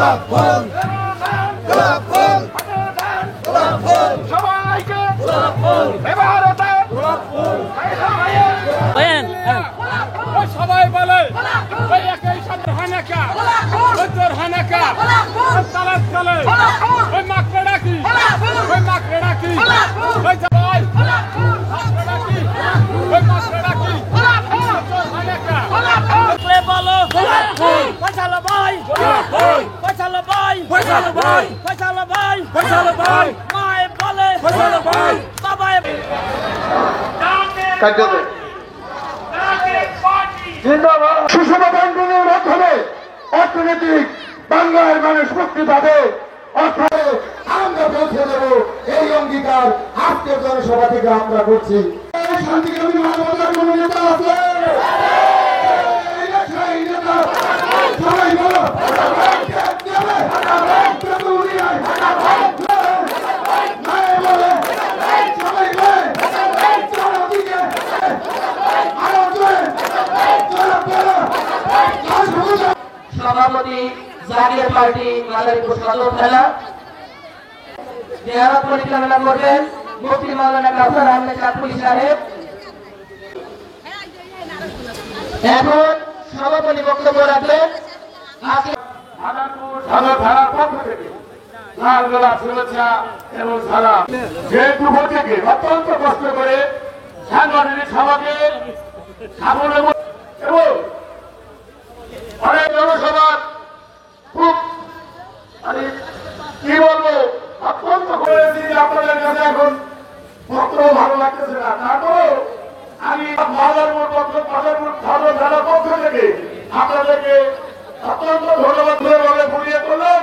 গোলাপ ফুল গোলাপ ফুল গোলাপ ফুল সবাইকে গোলাপ ফুল এবারতে গোলাপ ফুল ওই সবাই বলে ওই একই সাথে হানাকা ওই হানাকা তালাশ চলে ওই মাকে ডাকি ওই মাকে ডাকি ওই সবাই মাকে ডাকি ওই মাকে ডাকি হানাকা বলো ফয়সালা ভাই ফয়সালা ভাই ফয়সালা ভাই ফয়সালা ভাই ফয়সালা ভাই মায়ে বলে ফয়সালা ভাই বাবাই সুষম বন্টনের মাধ্যমে অর্থনৈতিক বাংলার মানুষ মুক্তি পাবে অর্থাৎ আমরা পৌঁছে দেব এই অঙ্গীকার আজকের জনসভা থেকে আমরা করছি। শান্তিকামী মানবতার কোন নেতা আছে? সবাই বলো সভাপতি জাতীয় পার্টি মাদারীপুর সদর থানা জিয়ারত পরিচালনা করবেন মুফতি মাওলানা কাউসার আহমেদ চাঁদপুরি সাহেব। এখন সভাপতি বক্তব্য রাখবেন সদর থানার পক্ষ থেকে লাল গোলাপ শুভেচ্ছা এবং সালাম। যে দুপুর থেকে অত্যন্ত কষ্ট করে সাংগঠনিক সভাকে সাফল্য এবং অনেক জনসভার খুব কি বলবো অত্যন্ত করেছি আপনাদের কাছে এখন বক্তব্য ভালো লাগতেছে না। তারপরেও আমি মাদারপুর সদর থানার পক্ষ থেকে আপনাদেরকে অত্যন্ত ধন্যবাদ ভাবে ঘুরিয়ে তুললেন।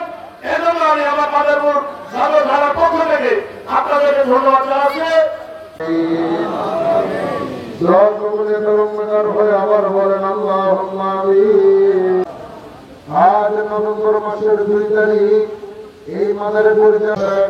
এজন্য আমি আমার মাদারপুর সদর থানার পক্ষ থেকে আপনাদেরকে ধন্যবাদ জানাচ্ছি। আজ নভেম্বর মাসের 2 তারিখ এই মাদারে পরিচয়